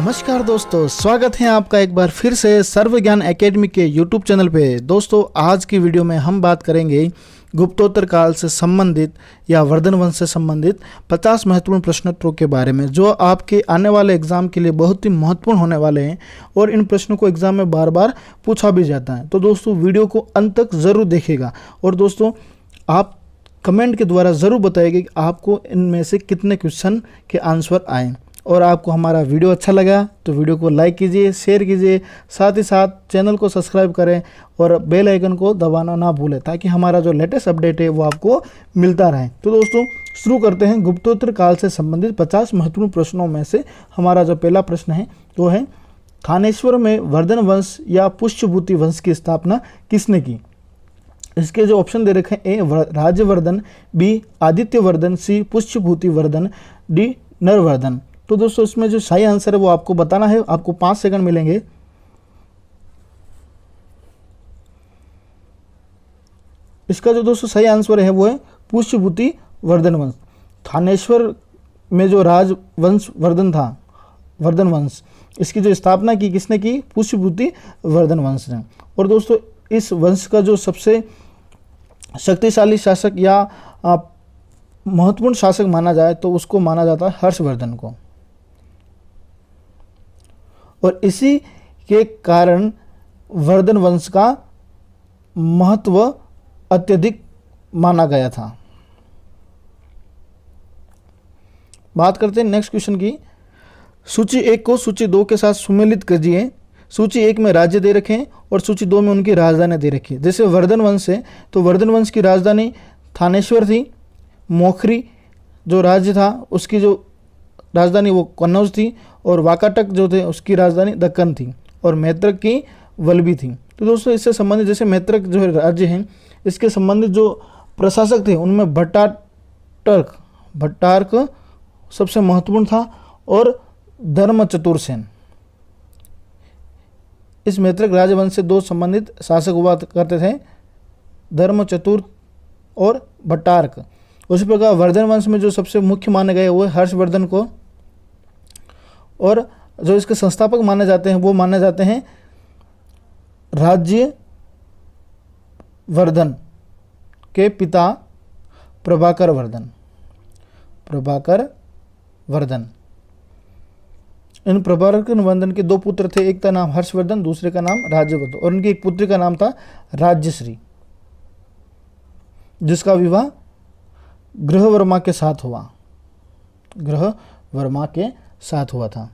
नमस्कार दोस्तों, स्वागत है आपका एक बार फिर से सर्व ज्ञान एकेडमी के यूट्यूब चैनल पे। दोस्तों, आज की वीडियो में हम बात करेंगे गुप्तोत्तर काल से संबंधित या वर्धन वंश से संबंधित 50 महत्वपूर्ण प्रश्नोत्तरों के बारे में, जो आपके आने वाले एग्जाम के लिए बहुत ही महत्वपूर्ण होने वाले हैं और इन प्रश्नों को एग्जाम में बार बार पूछा भी जाता है। तो दोस्तों, वीडियो को अंत तक ज़रूर देखिएगा और दोस्तों आप कमेंट के द्वारा ज़रूर बताइएगा कि आपको इनमें से कितने क्वेश्चन के आंसर आए। और आपको हमारा वीडियो अच्छा लगा तो वीडियो को लाइक कीजिए, शेयर कीजिए, साथ ही साथ चैनल को सब्सक्राइब करें और बेल आइकन को दबाना ना भूलें, ताकि हमारा जो लेटेस्ट अपडेट है वो आपको मिलता रहे। तो दोस्तों, शुरू करते हैं गुप्तोत्तर काल से संबंधित 50 महत्वपूर्ण प्रश्नों में से। हमारा जो पहला प्रश्न है वो है, थानेश्वर में वर्धन वंश या पुष्यभूति वंश की स्थापना किसने की? इसके जो ऑप्शन दे रखे हैं, ए राज्यवर्धन, बी आदित्यवर्धन, सी पुष्यभूति वर्धन, डी नरवर्धन। तो दोस्तों, इसमें जो सही आंसर है वो आपको बताना है। आपको 5 सेकंड मिलेंगे। इसका जो दोस्तों सही आंसर है वो है पुष्यभूति वर्धन वंश। थानेश्वर में जो राजवंश वर्धन था, वर्धन वंश, इसकी जो स्थापना की किसने की? पुष्यभूति वर्धन वंश ने। और दोस्तों, इस वंश का जो सबसे शक्तिशाली शासक या महत्वपूर्ण शासक माना जाए तो उसको माना जाता है हर्षवर्धन को। और इसी के कारण वर्धन वंश का महत्व अत्यधिक माना गया था। बात करते हैं नेक्स्ट क्वेश्चन की। सूची 1 को सूची 2 के साथ सुमेलित कीजिए। सूची 1 में राज्य दे रखे हैं और सूची 2 में उनकी राजधानी दे रखी है। जैसे वर्धन वंश है तो वर्धन वंश की राजधानी थानेश्वर थी, मोखरी जो राज्य था उसकी जो राजधानी वो कन्नौज थी, और वाकाटक जो थे उसकी राजधानी दक्कन थी, और मैत्रक की वल्लभी थी। तो दोस्तों, इससे संबंधित जैसे मैत्रक जो है राज्य हैं, इसके संबंधित जो प्रशासक थे उनमें भट्टार्क सबसे महत्वपूर्ण था, और धर्मचतुरसेन। इस मैत्रक राजवंश से 2 संबंधित शासक हुआ करते थे, धर्मचतुर और भट्टार्क। उसी प्रकार वर्धन वंश में जो सबसे मुख्य माने गए वो हर्षवर्धन को, और जो इसके संस्थापक माने जाते हैं वो माने जाते हैं राज्य वर्धन के पिता प्रभाकर वर्धन। इन प्रभाकर वर्धन के 2 पुत्र थे, एक का नाम हर्षवर्धन, दूसरे का नाम राज्यवर्धन, और उनकी एक पुत्री का नाम था राज्यश्री, जिसका विवाह ग्रहवर्मा के साथ हुआ था।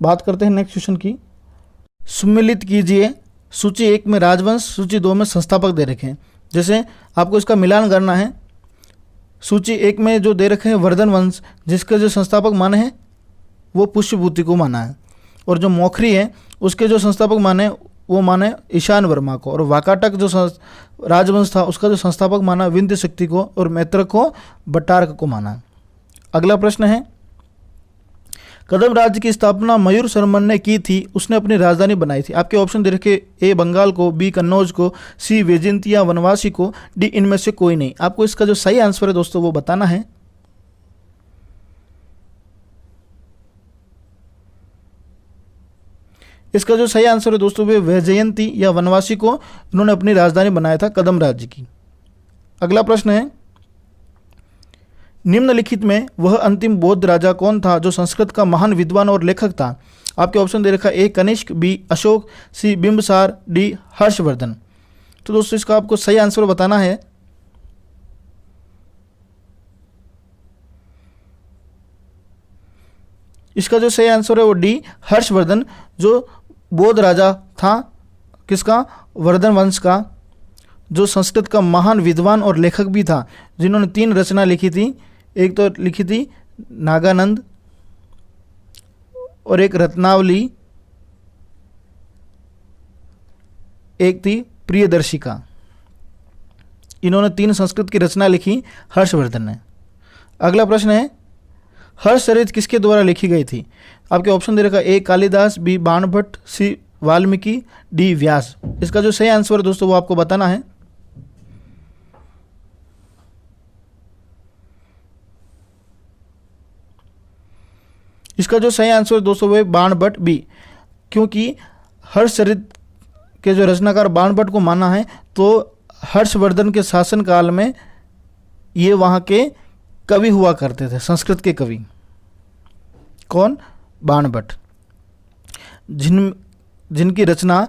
बात करते हैं नेक्स्ट क्वेश्चन की। सुमेलित कीजिए। सूची 1 में राजवंश, सूची 2 में संस्थापक दे रखे हैं। जैसे आपको इसका मिलान करना है। सूची 1 में जो दे रखे हैं वर्धन वंश, जिसके जो संस्थापक माने हैं वो पुष्यभूति को माना है, और जो मोखरी है उसके जो संस्थापक माने वो माने ईशान वर्मा को, और वाकाटक जो राजवंश था उसका जो संस्थापक माना विंध्य शक्ति को, और मैत्रक को भट्टार्क को माना। अगला प्रश्न है, कदम राज्य की स्थापना मयूर शर्मन ने की थी, उसने अपनी राजधानी बनाई थी। आपके ऑप्शन दे रखे, ए बंगाल को, बी कन्नौज को, सी वैजयंतिया वनवासी को, डी इनमें से कोई नहीं। आपको इसका जो सही आंसर है दोस्तों वो बताना है। इसका जो सही आंसर है दोस्तों वे वैजयंती या वनवासी को इन्होंने अपनी राजधानी बनाया था कदम राज्य की। अगला प्रश्न है, निम्नलिखित में वह अंतिम बौद्ध राजा कौन था जो संस्कृत का महान विद्वान और लेखक था? आपके ऑप्शन दे रखा, ए कनिष्क, बी अशोक, सी बिंबसार, डी हर्षवर्धन। तो दोस्तों, इसका आपको सही आंसर बताना है। इसका जो सही आंसर है वो डी हर्षवर्धन, जो बौद्ध राजा था किसका? वर्धन वंश का, जो संस्कृत का महान विद्वान और लेखक भी था, जिन्होंने 3 रचना लिखी थी। एक तो लिखी थी नागानंद, और एक रत्नावली, एक थी प्रियदर्शिका। इन्होंने 3 संस्कृत की रचना लिखी हर्षवर्धन ने। अगला प्रश्न है, हर्षचरित किसके द्वारा लिखी गई थी? आपके ऑप्शन दे रखा, ए कालिदास, बी बाणभट्ट, सी वाल्मीकि, डी व्यास। इसका जो सही आंसर है दोस्तों वो आपको बताना है। इसका जो सही आंसर है दोस्तों वो है बाणभट्ट बी, क्योंकि हर्षचरित के जो रचनाकार बाणभट्ट को माना है, तो हर्षवर्धन के शासनकाल में ये वहाँ के कवि हुआ करते थे, संस्कृत के कवि। कौन? बाणभट्ट, जिनकी रचना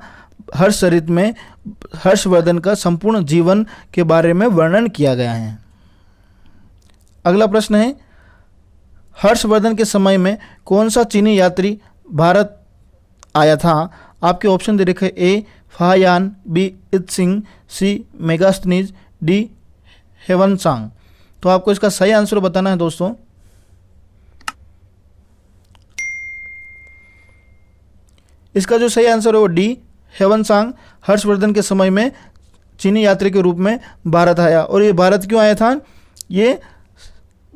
हर्षचरित में हर्षवर्धन का संपूर्ण जीवन के बारे में वर्णन किया गया है। अगला प्रश्न है, हर्षवर्धन के समय में कौन सा चीनी यात्री भारत आया था? आपके ऑप्शन दे रखे ए फाहयान, बी इत्सिंग, सी मेगास्थनीज, डी हेवनसांग। तो आपको इसका सही आंसर बताना है दोस्तों। इसका जो सही आंसर है वो डी हेवनसांग हर्षवर्धन के समय में चीनी यात्री के रूप में भारत आया। और ये भारत क्यों आया था? ये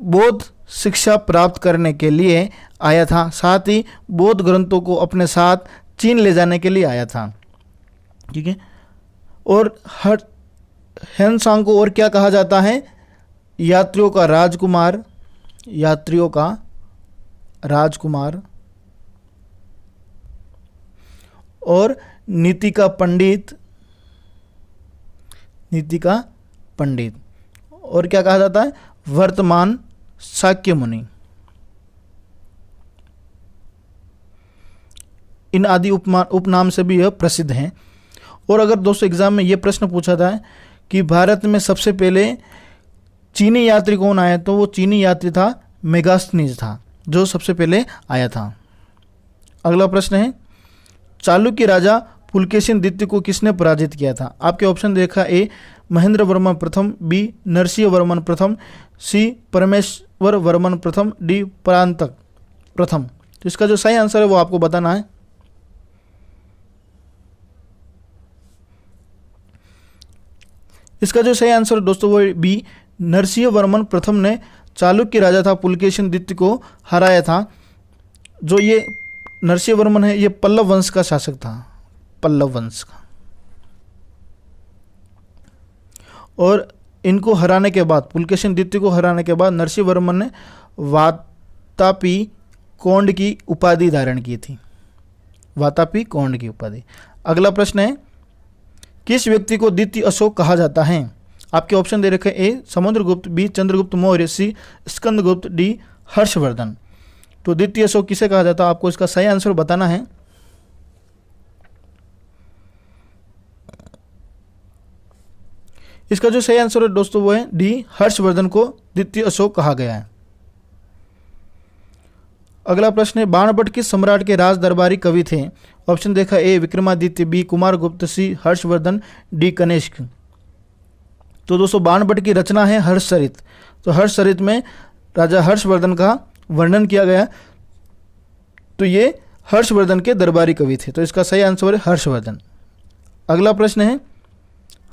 बौद्ध शिक्षा प्राप्त करने के लिए आया था, साथ ही बौद्ध ग्रंथों को अपने साथ चीन ले जाने के लिए आया था। ठीक है। और हेवनसांग को और क्या कहा जाता है? यात्रियों का राजकुमार, यात्रियों का राजकुमार और नीति का पंडित, नीति का पंडित। और क्या कहा जाता है? वर्तमान शाक्य मुनि। इन आदि उपनाम से भी यह प्रसिद्ध हैं। और अगर दोस्तों एग्जाम में यह प्रश्न पूछा था कि भारत में सबसे पहले चीनी यात्री कौन आया, तो वो चीनी यात्री था मेगास्थनीज था, जो सबसे पहले आया था। अगला प्रश्न है, चालुक्य राजा पुलकेशिन द्वितीय को किसने पराजित किया था? आपके ऑप्शन देखा ए महेंद्र वर्मन प्रथम, बी नरसिंह वर्मन प्रथम, सी परमेश्वर वर्मन प्रथम, डी परांतक प्रथम। तो इसका जो सही आंसर है वो आपको बताना है। इसका जो सही आंसर दोस्तों वो बी नरसिंह वर्मन प्रथम ने चालुक्य राजा था पुलकेशिन द्वितीय को हराया था। जो ये नरसिंह वर्मन है ये पल्लव वंश का शासक था, पल्लव वंश का। और इनको हराने के बाद, पुलकेशिन द्वितीय को हराने के बाद नरसिंह वर्मन ने वातापी कोंड की उपाधि धारण की थी, वातापी कोंड की उपाधि। अगला प्रश्न है, किस व्यक्ति को द्वितीय अशोक कहा जाता है? आपके ऑप्शन दे रखे ए समुद्रगुप्त, बी चंद्रगुप्त मौर्य, सी स्कंदगुप्त, डी हर्षवर्धन। तो द्वितीय अशोक किसे कहा जाता है? आपको इसका सही आंसर बताना है। इसका जो सही आंसर है दोस्तों वो है डी हर्षवर्धन को द्वितीय अशोक कहा गया है। अगला प्रश्न है, बाणभट्ट किस सम्राट के राज दरबारी कवि थे? ऑप्शन देखा ए विक्रमादित्य, बी कुमारगुप्त, सी हर्षवर्धन, डी कनिष्क। तो दोस्तों बाणभट्ट की रचना है हर्षचरित। तो हर्षचरित में राजा हर्षवर्धन का वर्णन किया गया, तो ये हर्षवर्धन के दरबारी कवि थे। तो इसका सही आंसर है हर्षवर्धन। अगला प्रश्न है,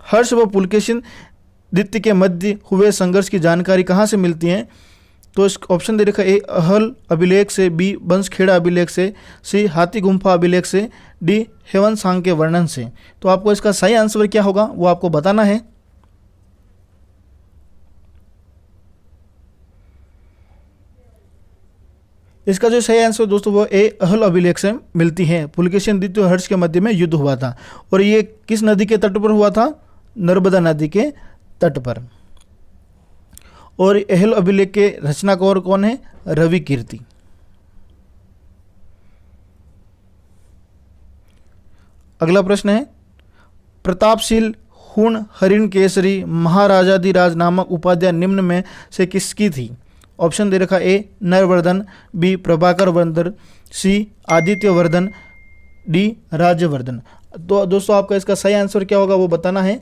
हर्ष व पुलकेशिन द्वितीय के मध्य हुए संघर्ष की जानकारी कहाँ से मिलती है? तो इस ऑप्शन दे रखा ए अहल अभिलेख से, बी बंसखेड़ा अभिलेख से, सी हाथी गुम्फा अभिलेख से, डी हेवनसांग के वर्णन से। तो आपको इसका सही आंसर क्या होगा वो आपको बताना है। इसका जो सही आंसर दोस्तों वो ए अहल अभिलेख से मिलती है। पुलकेशिन द्वितीय और हर्ष के मध्य में युद्ध हुआ था, और ये किस नदी के तट पर हुआ था? नर्मदा नदी के तट पर। और अहल अभिलेख के रचनाकार कौन है? रवि कीर्ति। अगला प्रश्न है, प्रतापशील हुण हरिण केसरी महाराजाधिराज नामक उपाध्याय निम्न में से किसकी थी? ऑप्शन दे रखा ए नरवर्धन, बी प्रभाकर वर्धन, सी आदित्य वर्धन, डी राज्यवर्धन। तो दोस्तों आपका इसका सही आंसर क्या होगा वो बताना है।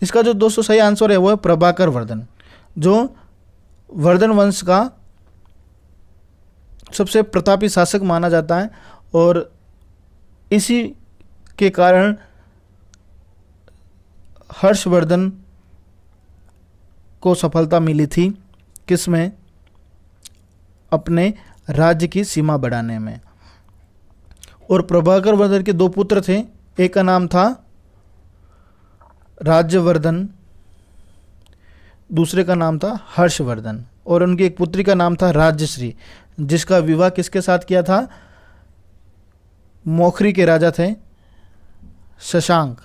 इसका जो दोस्तों सही आंसर है वो है प्रभाकर वर्धन, जो वर्धन वंश का सबसे प्रतापी शासक माना जाता है। और इसी के कारण हर्षवर्धन को सफलता मिली थी किसमें? अपने राज्य की सीमा बढ़ाने में। और प्रभाकर वर्धन के दो पुत्र थे, एक का नाम था राज्यवर्धन, दूसरे का नाम था हर्षवर्धन, और उनकी एक पुत्री का नाम था राज्यश्री, जिसका विवाह किसके साथ किया था? मोखरी के राजा थे शशांक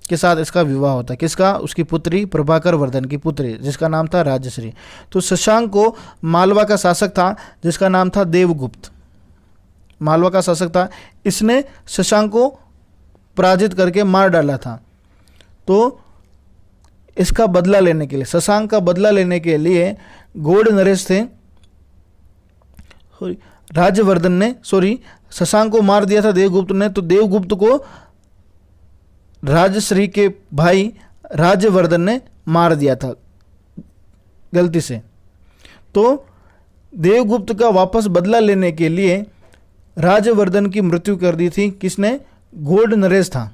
के साथ इसका विवाह होता है। किसका? उसकी पुत्री प्रभाकर वर्धन की पुत्री, जिसका नाम था राज्यश्री। तो शशांक को मालवा का शासक था जिसका नाम था देवगुप्त, मालवा का शासक था, इसने शशांक को पराजित करके मार डाला था। तो इसका बदला लेने के लिए, शशांक का बदला लेने के लिए गौड़ नरेश थे, राज्यवर्धन ने शशांक को मार दिया था देवगुप्त ने, तो देवगुप्त को राजश्री के भाई राज्यवर्धन ने मार दिया था गलती से। तो देवगुप्त का वापस बदला लेने के लिए राज्यवर्धन की मृत्यु कर दी थी किसने? गौड़ नरेश था,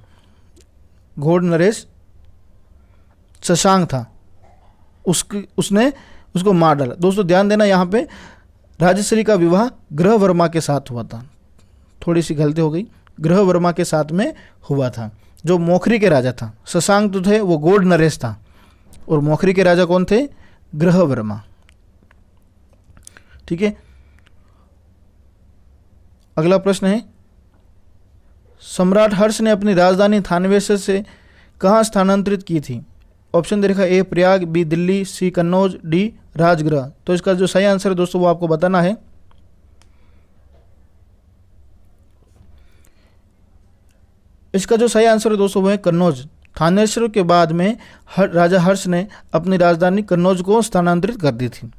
गौड़ नरेश शशांक था, उसने उसको मार डाला। दोस्तों ध्यान देना, यहाँ पे राजश्री का विवाह ग्रहवर्मा के साथ हुआ था, थोड़ी सी गलती हो गई, ग्रहवर्मा के साथ में हुआ था, जो मोखरी के राजा था। शशांक तो थे वो गौड़ नरेश था, और मोखरी के राजा कौन थे? ग्रहवर्मा। ठीक है, अगला प्रश्न है, सम्राट हर्ष ने अपनी राजधानी थानवेश से कहाँ स्थानांतरित की थी? ऑप्शन दे रखा है, ए प्रयाग, बी दिल्ली, सी कन्नौज, डी राजगृह। तो इसका जो सही आंसर है दोस्तों वो आपको बताना है। इसका जो सही आंसर है दोस्तों वो है कन्नौज। थानेश्वर के बाद में राजा हर्ष ने अपनी राजधानी कन्नौज को स्थानांतरित कर दी थी।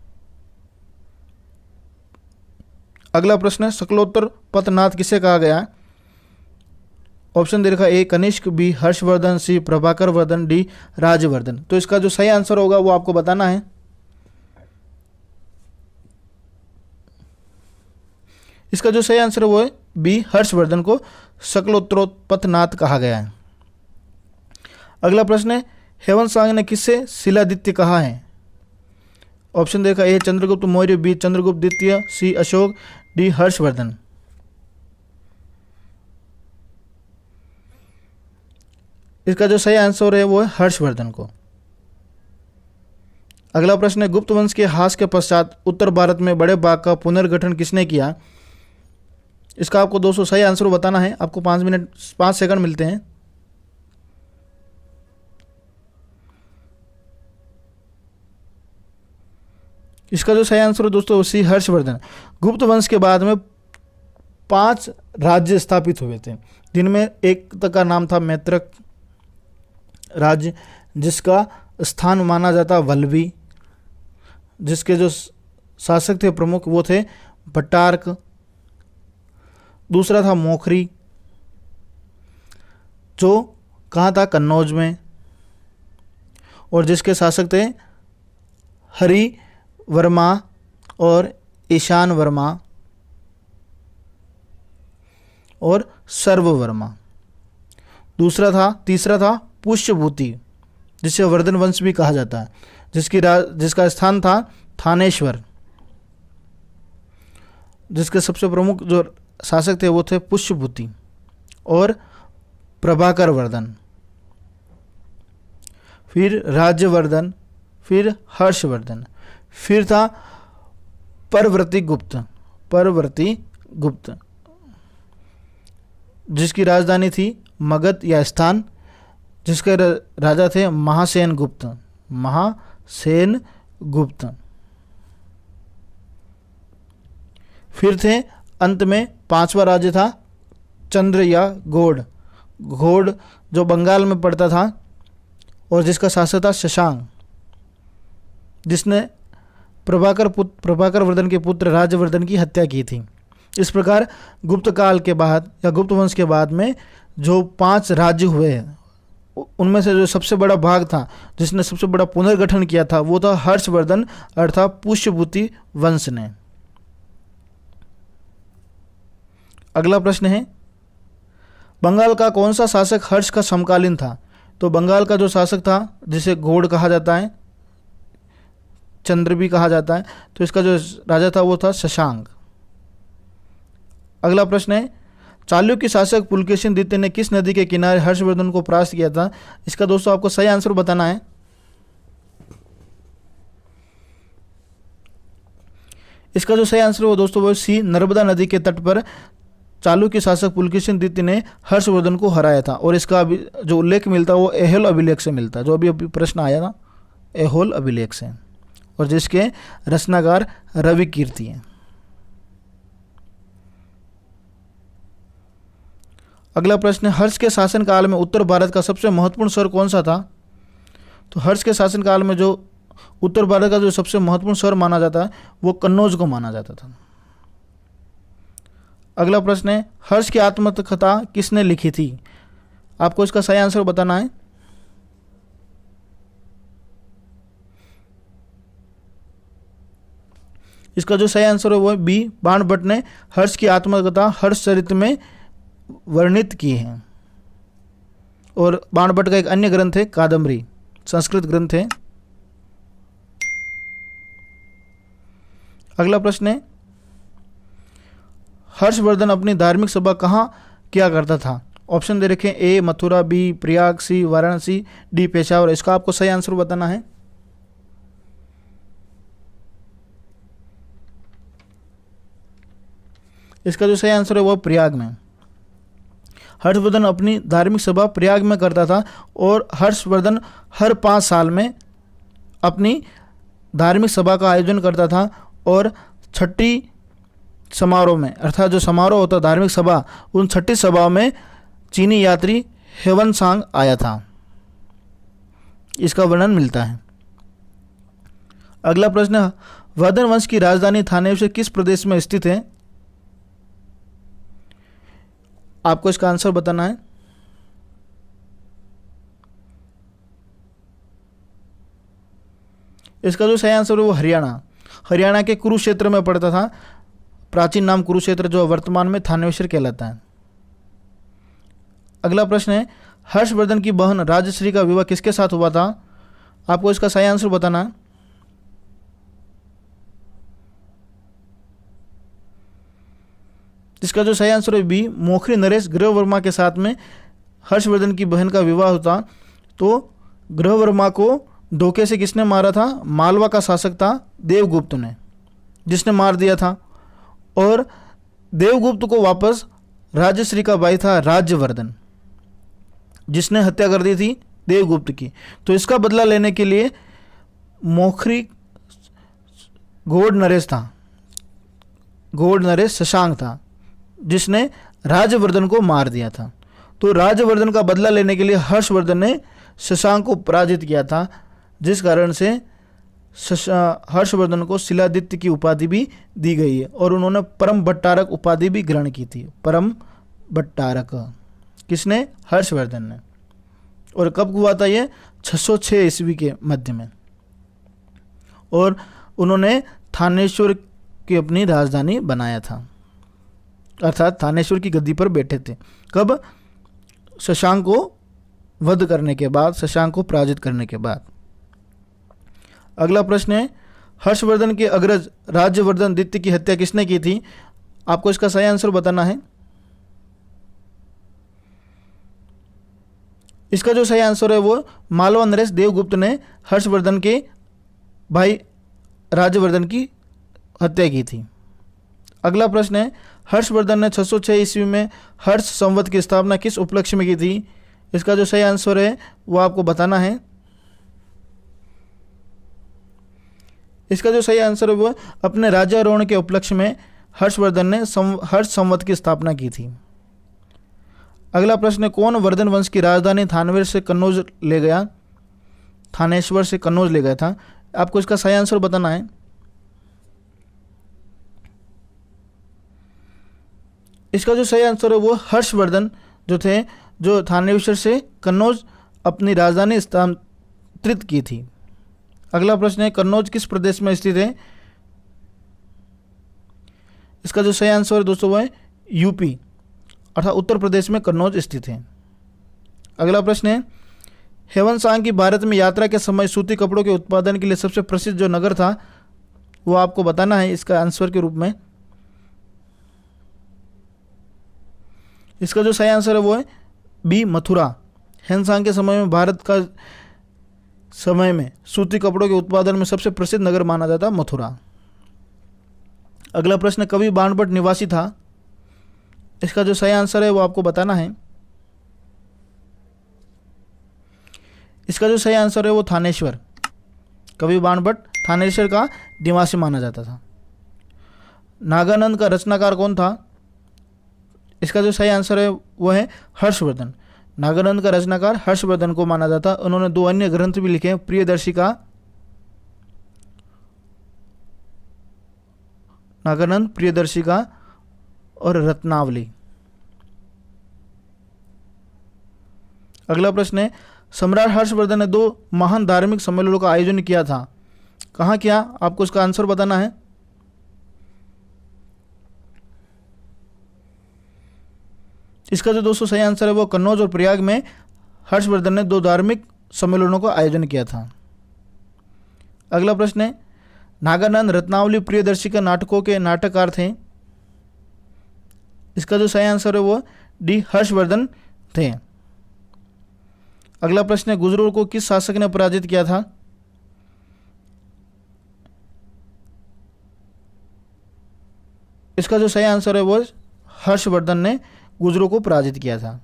अगला प्रश्न है, शकलोत्तर पथनाथ किसे कहा गया? ऑप्शन दे रखा है, ए कनिष्क, बी हर्षवर्धन, सी प्रभाकर वर्धन, डी राजवर्धन। तो इसका जो सही आंसर होगा वो आपको बताना है। इसका जो सही आंसर है वो है बी हर्षवर्धन को शकलोत्तरोत्पथनाथ कहा गया है। अगला प्रश्न है, हेवनसांग ने किससे शिलादित्य कहा है? ऑप्शन देखा, ए चंद्रगुप्त मौर्य, बी चंद्रगुप्त द्वितीय, सी अशोक, डी हर्षवर्धन। इसका जो सही आंसर है वो है हर्षवर्धन को। अगला प्रश्न है, गुप्त वंश के ह्रास के पश्चात उत्तर भारत में बड़े बाग का पुनर्गठन किसने किया? इसका आपको 200 सही आंसर बताना है। आपको 5 सेकंड मिलते हैं। इसका जो सही आंसर है दोस्तों सी हर्षवर्धन। गुप्त वंश के बाद में 5 राज्य स्थापित हुए थे, जिनमें एक का नाम था मैत्रक राज्य, जिसका स्थान माना जाता वल्लभी, जिसके जो शासक थे प्रमुख वो थे भट्टारक। दूसरा था मोखरी, जो कहाँ था? कन्नौज में, और जिसके शासक थे हरि वर्मा और ईशान वर्मा और सर्ववर्मा। तीसरा था पुष्यभूति, जिसे वर्धन वंश भी कहा जाता है, जिसका स्थान था थानेश्वर, जिसके सबसे प्रमुख जो शासक थे वो थे पुष्यभूति और प्रभाकर वर्धन, फिर राज्यवर्धन, फिर हर्षवर्धन, फिर था परवर्ती गुप्त, जिसकी राजधानी थी मगध या स्थान, जिसके राजा थे महासेन गुप्त। फिर थे अंत में 5वां राज्य था चंद्र या घोड़, जो बंगाल में पड़ता था और जिसका शासक था शशांक, जिसने प्रभाकर वर्धन के पुत्र राज्यवर्धन की हत्या की थी। इस प्रकार गुप्त काल के बाद या गुप्त वंश के बाद में जो 5 राज्य हुए, उनमें से जो सबसे बड़ा भाग था, जिसने सबसे बड़ा पुनर्गठन किया था, वो था हर्षवर्धन अर्थात पुष्यभूति वंश ने। अगला प्रश्न है, बंगाल का कौन सा शासक हर्ष का समकालीन था? तो बंगाल का जो शासक था, जिसे घोड़ कहा जाता है, चंद्र भी कहा जाता है, तो इसका जो राजा था वो था शशांक। अगला प्रश्न है, चालुक्य शासक पुलकेशिन द्वितीय ने किस नदी के किनारे हर्षवर्धन को परास्त किया था? इसका दोस्तों आपको सही आंसर बताना है। इसका जो सही आंसर है वो दोस्तों वो सी, नर्मदा नदी के तट पर चालुक्य शासक पुलकेशिन द्वितीय ने हर्षवर्धन को हराया था। और इसका जो उल्लेख मिलता है वो ऐहोल अभिलेख से मिलता है, जो अभी प्रश्न आया था ऐहोल अभिलेख से, और जिसके रचनाकार रवि कीर्ति हैं। अगला प्रश्न है, हर्ष के शासनकाल में उत्तर भारत का सबसे महत्वपूर्ण शहर कौन सा था? तो हर्ष के शासनकाल में जो उत्तर भारत का जो सबसे महत्वपूर्ण शहर माना जाता है वो कन्नौज को माना जाता था। अगला प्रश्न है, हर्ष की आत्मकथा किसने लिखी थी? आपको इसका सही आंसर बताना है। इसका जो सही आंसर है वो है बी, बाणभट्ट ने हर्ष की आत्मकथा हर्षचरित में वर्णित की है। और बाणभट्ट का एक अन्य ग्रंथ है कादम्बरी, संस्कृत ग्रंथ है। अगला प्रश्न है, हर्षवर्धन अपनी धार्मिक सभा कहाँ किया करता था? ऑप्शन दे रखे हैं, ए मथुरा, बी प्रयाग, सी वाराणसी, डी पेशावर। इसका आपको सही आंसर बताना है। इसका जो सही आंसर है वो प्रयाग में। हर्षवर्धन अपनी धार्मिक सभा प्रयाग में करता था, और हर्षवर्धन हर 5 साल में अपनी धार्मिक सभा का आयोजन करता था। और छठी समारोह में, अर्थात जो समारोह होता धार्मिक सभा, उन छठी सभाओं में चीनी यात्री ह्वेनसांग आया था। इसका वर्णन मिलता है। अगला प्रश्न, वर्धन वंश की राजधानी थानेश्वर किस प्रदेश में स्थित है? आपको इसका आंसर बताना है। इसका जो सही आंसर है वो हरियाणा के कुरुक्षेत्र में पड़ता था। प्राचीन नाम कुरुक्षेत्र, जो वर्तमान में थानेश्वर कहलाता है। अगला प्रश्न है, हर्षवर्धन की बहन राजश्री का विवाह किसके साथ हुआ था? आपको इसका सही आंसर बताना है। इसका जो सही आंसर है बी, मोखरी नरेश ग्रहवर्मा के साथ में हर्षवर्धन की बहन का विवाह होता। तो ग्रहवर्मा को धोखे से किसने मारा था? मालवा का शासक था देवगुप्त ने, जिसने मार दिया था। और देवगुप्त को वापस राजश्री का भाई था राज्यवर्धन, जिसने हत्या कर दी थी देवगुप्त की। तो इसका बदला लेने के लिए मोखरी घोड़ नरेश शशांक था, जिसने राज्यवर्धन को मार दिया था। तो राज्यवर्धन का बदला लेने के लिए हर्षवर्धन ने शशांक को पराजित किया था, जिस कारण से हर्षवर्धन को शिलादित्य की उपाधि भी दी गई है। और उन्होंने परम भट्टारक उपाधि भी ग्रहण की थी। परम भट्टारक किसने? हर्षवर्धन ने। और कब हुआ था ये? 606 ईस्वी के मध्य में। और उन्होंने थानेश्वर की अपनी राजधानी बनाया था, अर्थात थानेश्वर की गद्दी पर बैठे थे। कब? शशांक को वध करने के बाद, शशांक को पराजित करने के बाद। अगला प्रश्न है, हर्षवर्धन के अग्रज राज्यवर्धन द्वितीय की हत्या किसने की थी? आपको इसका सही आंसर बताना है। इसका जो सही आंसर है वो मालवा नरेश देवगुप्त ने हर्षवर्धन के भाई राज्यवर्धन की हत्या की थी। अगला प्रश्न है, हर्षवर्धन ने 606 ईस्वी में हर्ष संवत की स्थापना किस उपलक्ष्य में की थी? इसका जो सही आंसर है वो आपको बताना है। इसका जो सही आंसर है वो अपने राज्यारोहण के उपलक्ष्य में हर्षवर्धन ने हर्ष संवत की स्थापना की थी। अगला प्रश्न है, कौन वर्धन वंश की राजधानी थानेश्वर से कन्नौज ले गया? थानेश्वर से कन्नौज ले गया था। आपको इसका सही आंसर बताना है। इसका जो सही आंसर है वो हर्षवर्धन जो थे, जो थानेश्वर से कन्नौज अपनी राजधानी स्थानांतरित की थी। अगला प्रश्न है, कन्नौज किस प्रदेश में स्थित है? इसका जो सही आंसर है दोस्तों वो है यूपी, अर्थात उत्तर प्रदेश में कन्नौज स्थित है। अगला प्रश्न है, ह्वेनसांग की भारत में यात्रा के समय सूती कपड़ों के उत्पादन के लिए सबसे प्रसिद्ध जो नगर था वो आपको बताना है इसका आंसर के रूप में। इसका जो सही आंसर है वो है बी, मथुरा। ह्वेनसांग के समय में भारत का समय में सूती कपड़ों के उत्पादन में सबसे प्रसिद्ध नगर माना जाता मथुरा। अगला प्रश्न, कवि बाणभट्ट निवासी था? इसका जो सही आंसर है वो आपको बताना है। इसका जो सही आंसर है वो थानेश्वर। कवि बाणभट्ट थानेश्वर का निवासी माना जाता था। नागानंद का रचनाकार कौन था? इसका जो सही आंसर है वो है हर्षवर्धन। नागानंद का रचनाकार हर्षवर्धन को माना जाता। उन्होंने 2 अन्य ग्रंथ भी लिखे, प्रियदर्शिका, नागानंद प्रियदर्शिका और रत्नावली। अगला प्रश्न है, सम्राट हर्षवर्धन ने 2 महान धार्मिक सम्मेलनों का आयोजन किया था। कहाँ किया? आपको इसका आंसर बताना है। इसका जो दोस्तों सही आंसर है वो कन्नौज और प्रयाग में हर्षवर्धन ने 2 धार्मिक सम्मेलनों का आयोजन किया था। अगला प्रश्न है, नागानंद रत्नावली प्रियदर्शिका नाटकों के नाटककार थे। इसका जो सही आंसर है वो डी हर्षवर्धन थे। अगला प्रश्न है, गुजरों को किस शासक ने पराजित किया था? इसका जो सही आंसर है वो हर्षवर्धन ने गुजरों को पराजित किया था।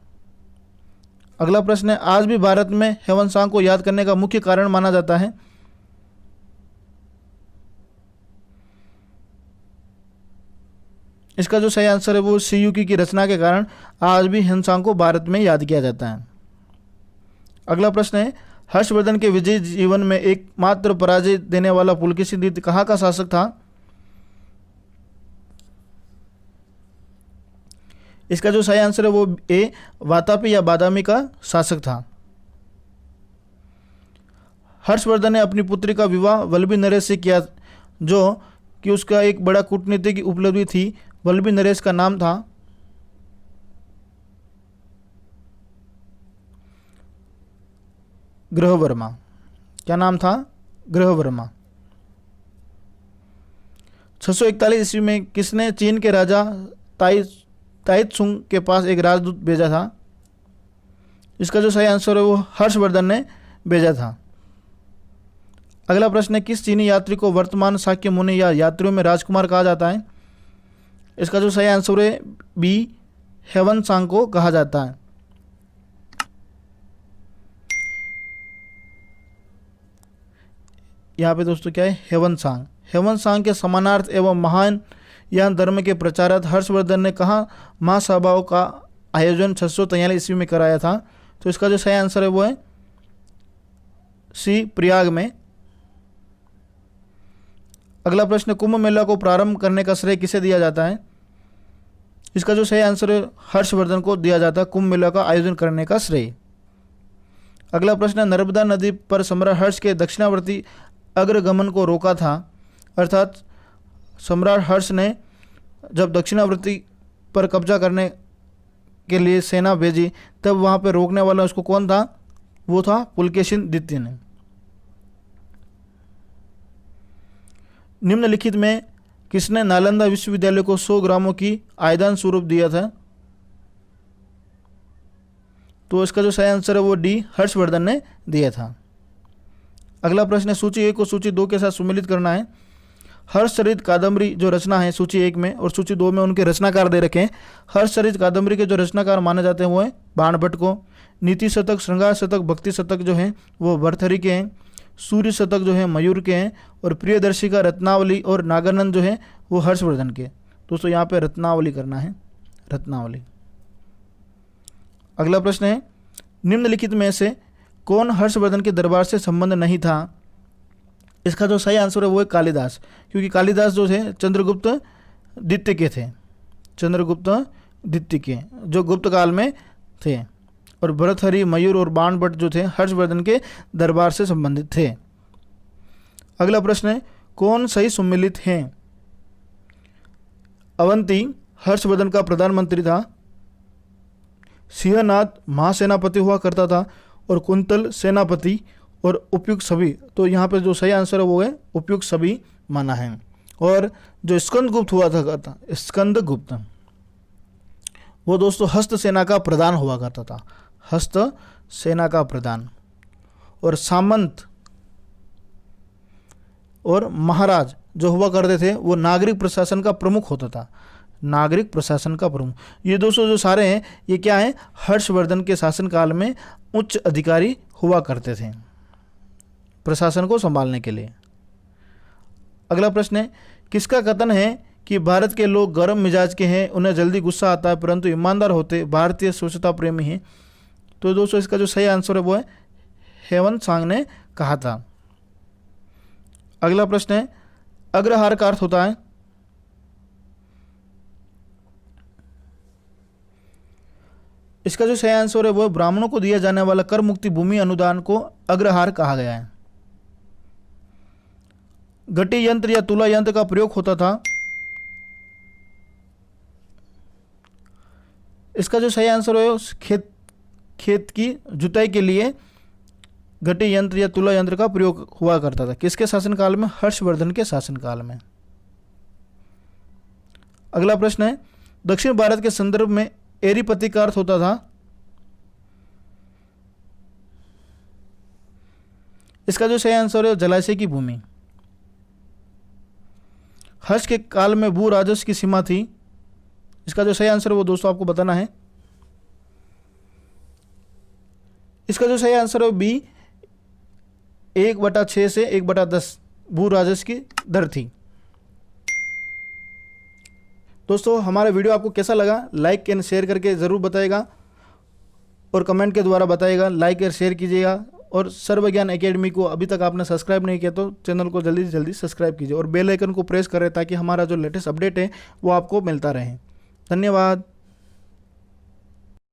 अगला प्रश्न है, आज भी भारत में ह्वेनसांग को याद करने का मुख्य कारण माना जाता है। इसका जो सही आंसर है वो सीयूकी की रचना के कारण आज भी ह्वेनसांग को भारत में याद किया जाता है। अगला प्रश्न है, हर्षवर्धन के विजयी जीवन में एकमात्र पराजय देने वाला पुलकेशिन द्वितीय कहाँ का शासक था? इसका जो सही आंसर है वो ए वातापी या बादामी का शासक था। हर्षवर्धन ने अपनी पुत्री का विवाह वल्लभी नरेश से किया, जो कि उसका एक बड़ा कूटनीतिक उपलब्धि थी। वल्लभी नरेश का नाम था ग्रहवर्मा। क्या नाम था? ग्रहवर्मा। 641 ईस्वी में किसने चीन के राजा ताइत्सुंग के पास एक राजदूत भेजा था? इसका जो सही आंसर है वो हर्षवर्धन ने भेजा था। अगला प्रश्न है, किस चीनी यात्री को वर्तमान शाक्य मुनि या यात्रियों में राजकुमार कहा जाता है? इसका जो सही आंसर है बी ह्वेनसांग को कहा जाता है। यहाँ पे दोस्तों क्या है? ह्वेनसांग। ह्वेनसांग के समानार्थ एवं महान यान धर्म के प्रचारक हर्षवर्धन ने कहाँ महासभाओं का आयोजन 643 ईस्वी में कराया था? तो इसका जो सही आंसर है वो है सी प्रयाग में। अगला प्रश्न, कुंभ मेला को प्रारंभ करने का श्रेय किसे दिया जाता है? इसका जो सही आंसर है हर्षवर्धन को दिया जाता है कुंभ मेला का आयोजन करने का श्रेय। अगला प्रश्न, नर्मदा नदी पर सम्राट हर्ष के दक्षिणावर्ती अग्रगमन को रोका था, अर्थात सम्राट हर्ष ने जब दक्षिणावर्ती पर कब्जा करने के लिए सेना भेजी तब वहाँ पर रोकने वाला उसको कौन था? वो था पुलकेशिन द्वितीय ने। निम्नलिखित में किसने नालंदा विश्वविद्यालय को 100 ग्रामों की आयदान स्वरूप दिया था? तो इसका जो सही आंसर है वो डी हर्षवर्धन ने दिया था। अगला प्रश्न है, सूची 1 को सूची 2 के साथ सुमेलित करना है। हर्षचरित कादम्बरी जो रचना है सूची 1 में और सूची 2 में उनके रचनाकार दे रखे हैं। हर्षचरित कादम्बरी के जो रचनाकार माने जाते हैं वो है बाणभट्ट को। नीति शतक, श्रृंगार शतक, भक्ति शतक जो हैं वो भर्तृहरि के हैं। सूर्य शतक जो है मयूर के हैं और प्रियदर्शिका, रत्नावली और नागानंद जो है वो हर्षवर्धन के। दोस्तों यहाँ पे रत्नावली करना है, रत्नावली। अगला प्रश्न है, निम्नलिखित में से कौन हर्षवर्धन के दरबार से संबंध नहीं था? इसका जो सही आंसर है वो है कालिदास, क्योंकि कालिदास जो थे चंद्रगुप्त द्वितीय के थे, चंद्रगुप्त द्वितीय के जो गुप्त काल में थे। और भर्तृहरि, मयूर और बाणभट्ट जो थे हर्षवर्धन के दरबार से संबंधित थे। अगला प्रश्न है, कौन सही सम्मिलित हैं? अवंती हर्षवर्धन का प्रधानमंत्री था, सिंहनाथ महासेनापति हुआ करता था और कुंतल सेनापति और उपयुक्त सभी। तो यहाँ पे जो सही आंसर है वो है उपयुक्त सभी माना है। और जो स्कंदगुप्त हुआ था, स्कंदगुप्त, वो दोस्तों हस्त सेना का प्रधान हुआ करता था, हस्त सेना का प्रधान। और सामंत और महाराज जो हुआ करते थे वो नागरिक प्रशासन का प्रमुख होता था, नागरिक प्रशासन का प्रमुख। ये दोस्तों जो सारे हैं ये क्या है, हर्षवर्धन के शासनकाल में उच्च अधिकारी हुआ करते थे प्रशासन को संभालने के लिए। अगला प्रश्न है, किसका कथन है कि भारत के लोग गर्म मिजाज के हैं, उन्हें जल्दी गुस्सा आता है परंतु ईमानदार होते, भारतीय स्वच्छता प्रेमी हैं? तो दोस्तों इसका जो सही आंसर है वो है हेमंत सांग ने कहा था। अगला प्रश्न है, अग्रहार का अर्थ होता है? इसका जो सही आंसर है वो ब्राह्मणों को दिया जाने वाला कर मुक्ति भूमि अनुदान को अग्रहार कहा गया है। घटी यंत्र या तुला यंत्र का प्रयोग होता था? इसका जो सही आंसर है खेत की जुताई के लिए घटी यंत्र या तुला यंत्र का प्रयोग हुआ करता था। किसके शासनकाल में? हर्षवर्धन के शासनकाल में। अगला प्रश्न है, दक्षिण भारत के संदर्भ में एरीपति का अर्थ होता था? इसका जो सही आंसर है जलाशय की भूमि। हर्ष के काल में भू राजस्व की सीमा थी? इसका जो सही आंसर है वो दोस्तों आपको बताना है। इसका जो सही आंसर है बी 1/6 से 1/10 भू राजस्व की दर थी। दोस्तों हमारा वीडियो आपको कैसा लगा लाइक एंड शेयर करके ज़रूर बताइएगा और कमेंट के द्वारा बताइएगा, लाइक और शेयर कीजिएगा। और सर्वज्ञान एकेडमी को अभी तक आपने सब्सक्राइब नहीं किया तो चैनल को जल्दी से जल्दी सब्सक्राइब कीजिए और बेल आइकन को प्रेस करें ताकि हमारा जो लेटेस्ट अपडेट है वो आपको मिलता रहे। धन्यवाद।